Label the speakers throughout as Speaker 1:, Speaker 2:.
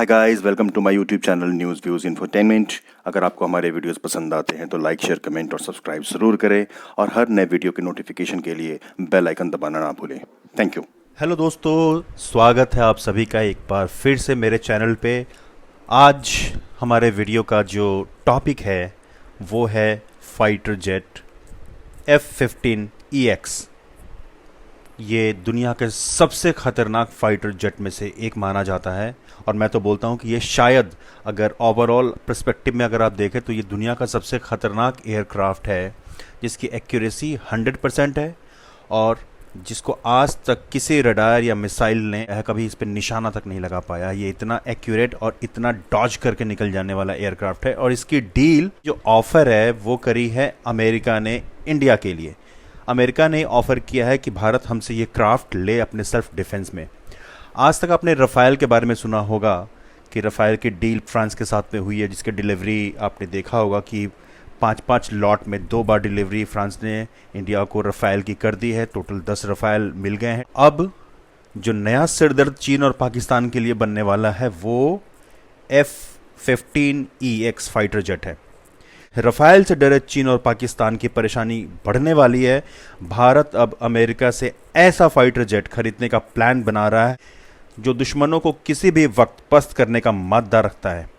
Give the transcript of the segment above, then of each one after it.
Speaker 1: Hi guys, welcome to my YouTube channel news views infotainment. अगर आपको हमारे videos पसंद आते हैं तो लाइक शेयर कमेंट और सब्सक्राइब ज़रूर करें और हर नए वीडियो के नोटिफिकेशन के लिए बेल आइकन दबाना ना भूलें। Thank you.
Speaker 2: हेलो दोस्तों, स्वागत है आप सभी का एक बार फिर से मेरे चैनल पे। आज हमारे वीडियो का जो टॉपिक है वो है फाइटर जेट F-15EX। ये दुनिया के सबसे ख़तरनाक फाइटर जेट में से एक माना जाता है और मैं तो बोलता हूँ कि ये शायद अगर ओवरऑल पर्सपेक्टिव में अगर आप देखें तो ये दुनिया का सबसे ख़तरनाक एयरक्राफ्ट है जिसकी एक्यूरेसी 100% है और जिसको आज तक किसी रडार या मिसाइल ने कभी इस पर निशाना तक नहीं लगा पाया। ये इतना एक्यूरेट और इतना डॉज करके निकल जाने वाला एयरक्राफ्ट है और इसकी डील जो ऑफ़र है वो करी है अमेरिका ने इंडिया के लिए। अमेरिका ने ऑफ़र किया है कि भारत हमसे ये क्राफ्ट ले अपने सेल्फ डिफेंस में। आज तक आपने रफ़ाएल के बारे में सुना होगा कि रफ़ाएल की डील फ्रांस के साथ में हुई है, जिसकी डिलीवरी आपने देखा होगा कि 5-5 लॉट में 2 बार डिलीवरी फ्रांस ने इंडिया को रफ़ाएल की कर दी है। टोटल 10 रफ़ाएल मिल गए हैं। अब जो नया सिरदर्द चीन और पाकिस्तान के लिए बनने वाला है वो F-15EX फाइटर जेट है। रफ़ाएल से डरे चीन और पाकिस्तान की परेशानी बढ़ने वाली है। भारत अब अमेरिका से ऐसा फाइटर जेट खरीदने का प्लान बना रहा है जो दुश्मनों को किसी भी वक्त पस्त करने का मादा रखता है।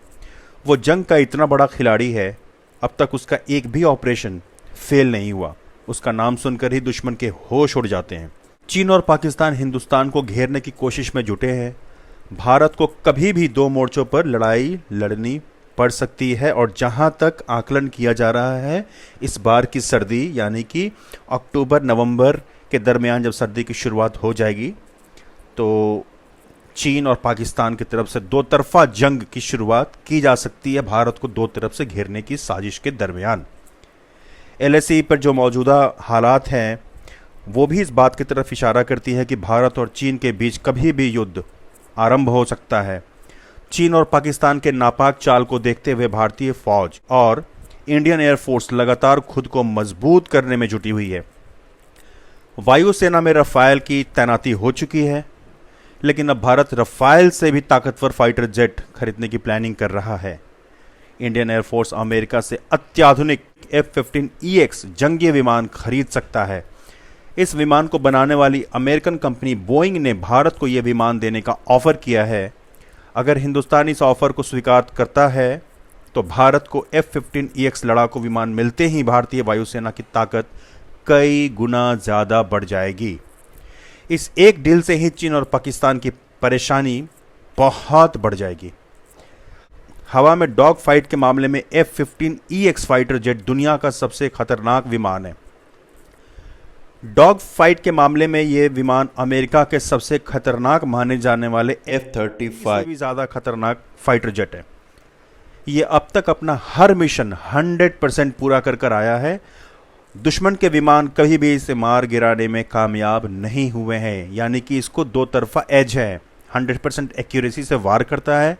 Speaker 2: वो जंग का इतना बड़ा खिलाड़ी है, अब तक उसका एक भी ऑपरेशन फेल नहीं हुआ। उसका नाम सुनकर ही दुश्मन के होश उड़ जाते हैं। चीन और पाकिस्तान हिंदुस्तान को घेरने की कोशिश में जुटे हैं। भारत को कभी भी 2 मोर्चों पर लड़ाई लड़नी पड़ सकती है और जहां तक आकलन किया जा रहा है इस बार की सर्दी यानी कि अक्टूबर-नवंबर के दरमियान जब सर्दी की शुरुआत हो जाएगी तो चीन और पाकिस्तान की तरफ से 2 तरफा जंग की शुरुआत की जा सकती है, भारत को 2 तरफ से घेरने की साजिश के दरमियान। LAC पर जो मौजूदा हालात हैं वो भी इस बात की तरफ इशारा करती है कि भारत और चीन के बीच कभी भी युद्ध आरंभ हो सकता है। चीन और पाकिस्तान के नापाक चाल को देखते हुए भारतीय फौज और इंडियन एयरफोर्स लगातार खुद को मजबूत करने में जुटी हुई है। वायुसेना में रफ़ाएल की तैनाती हो चुकी है, लेकिन अब भारत रफ़ाएल से भी ताकतवर फाइटर जेट खरीदने की प्लानिंग कर रहा है। इंडियन एयरफोर्स अमेरिका से अत्याधुनिक F-15EX जंगी विमान खरीद सकता है। इस विमान को बनाने वाली अमेरिकन कंपनी बोइंग ने भारत को यह विमान देने का ऑफर किया है। अगर हिंदुस्तान इस ऑफर को स्वीकार करता है तो भारत को F-15EX लड़ाकू विमान मिलते ही भारतीय वायुसेना की ताकत कई गुना ज़्यादा बढ़ जाएगी। इस एक डील से ही चीन और पाकिस्तान की परेशानी बहुत बढ़ जाएगी। हवा में डॉग फाइट के मामले में F-15EX फाइटर जेट दुनिया का सबसे खतरनाक विमान है। डॉग फाइट के मामले में ये विमान अमेरिका के सबसे खतरनाक माने जाने वाले F-35 से भी ज़्यादा खतरनाक फाइटर जेट है। ये अब तक अपना हर मिशन 100% पूरा कर आया है। दुश्मन के विमान कभी भी इसे मार गिराने में कामयाब नहीं हुए हैं, यानी कि इसको 2 तरफा एज है। 100% एक्यूरेसी से वार करता है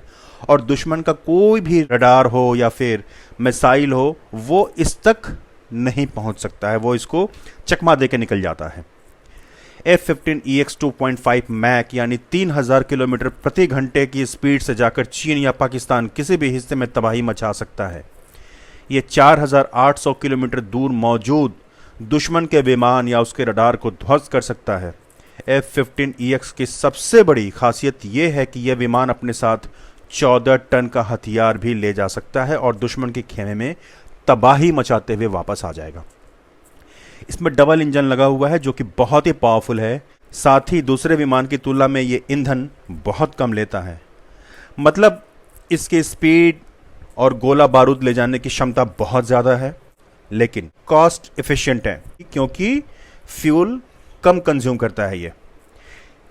Speaker 2: और दुश्मन का कोई भी रडार हो या फिर मिसाइल हो वो इस तक नहीं पहुंच सकता है, वो इसको चकमा दे के निकल जाता है। F-15EX 2.5 मैक यानी 3000 किलोमीटर प्रति घंटे की स्पीड से जाकर चीन या पाकिस्तान किसी भी हिस्से में तबाही मचा सकता है। ये 4800 किलोमीटर दूर मौजूद दुश्मन के विमान या उसके रडार को ध्वस्त कर सकता है। F-15EX की सबसे बड़ी खासियत यह है कि यह विमान अपने साथ 14 टन का हथियार भी ले जा सकता है और दुश्मन के खेमे में तबाही मचाते हुए वापस आ जाएगा। इसमें डबल इंजन लगा हुआ है जो कि बहुत ही पावरफुल है। साथ ही दूसरे विमान की तुलना में ये ईंधन बहुत कम लेता है। मतलब इसकी स्पीड और गोला बारूद ले जाने की क्षमता बहुत ज़्यादा है, लेकिन कॉस्ट एफिशिएंट है क्योंकि फ्यूल कम कंज्यूम करता है ये।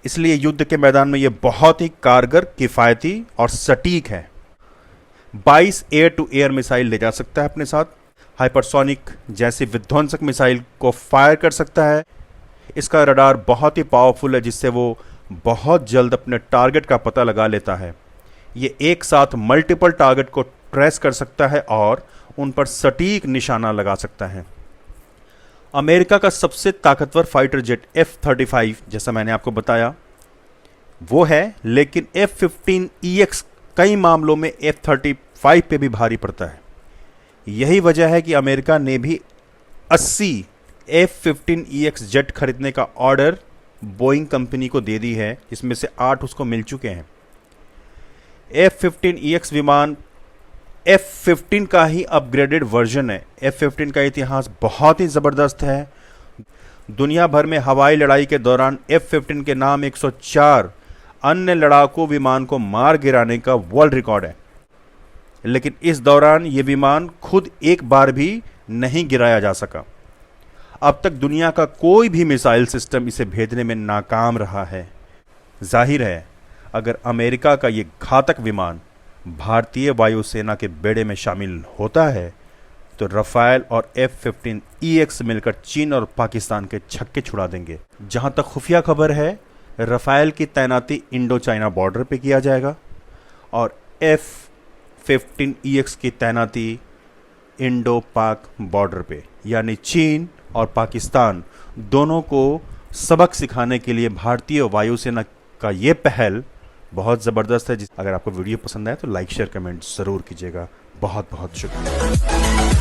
Speaker 2: इसलिए युद्ध के मैदान में ये बहुत ही कारगर, किफ़ायती और सटीक है। 22 एयर टू एयर मिसाइल ले जा सकता है अपने साथ। हाइपरसोनिक जैसी विध्वंसक मिसाइल को फायर कर सकता है। इसका रडार बहुत ही पावरफुल है जिससे वो बहुत जल्द अपने टारगेट का पता लगा लेता है। ये एक साथ मल्टीपल टारगेट को ट्रेस कर सकता है और उन पर सटीक निशाना लगा सकता है। अमेरिका का सबसे ताकतवर फाइटर जेट F-35 जैसा मैंने आपको बताया वो है, लेकिन F-15EX कई मामलों में F-35 पे भी भारी पड़ता है। यही वजह है कि अमेरिका ने भी 80 F-15EX जेट खरीदने का ऑर्डर बोइंग कंपनी को दे दी है, जिसमें से 8 उसको मिल चुके हैं। F-15EX विमान F-15 का ही अपग्रेडेड वर्जन है। F-15 का इतिहास बहुत ही ज़बरदस्त है। दुनिया भर में हवाई लड़ाई के दौरान F-15 के नाम 104 अन्य लड़ाकू विमान को मार गिराने का वर्ल्ड रिकॉर्ड है, लेकिन इस दौरान ये विमान खुद एक बार भी नहीं गिराया जा सका। अब तक दुनिया का कोई भी मिसाइल सिस्टम इसे भेदने में नाकाम रहा है। जाहिर है, अगर अमेरिका का ये घातक विमान भारतीय वायुसेना के बेड़े में शामिल होता है तो रफाल और F-15EX मिलकर चीन और पाकिस्तान के छक्के छुड़ा देंगे। जहां तक खुफिया खबर है, रफाल की तैनाती इंडो चाइना बॉर्डर पे किया जाएगा और F-15EX की तैनाती इंडो पाक बॉर्डर पे, यानी चीन और पाकिस्तान दोनों को सबक सिखाने के लिए भारतीय वायुसेना का ये पहल बहुत ज़बरदस्त है। अगर आपको वीडियो पसंद आए तो लाइक शेयर कमेंट ज़रूर कीजिएगा। बहुत बहुत शुक्रिया।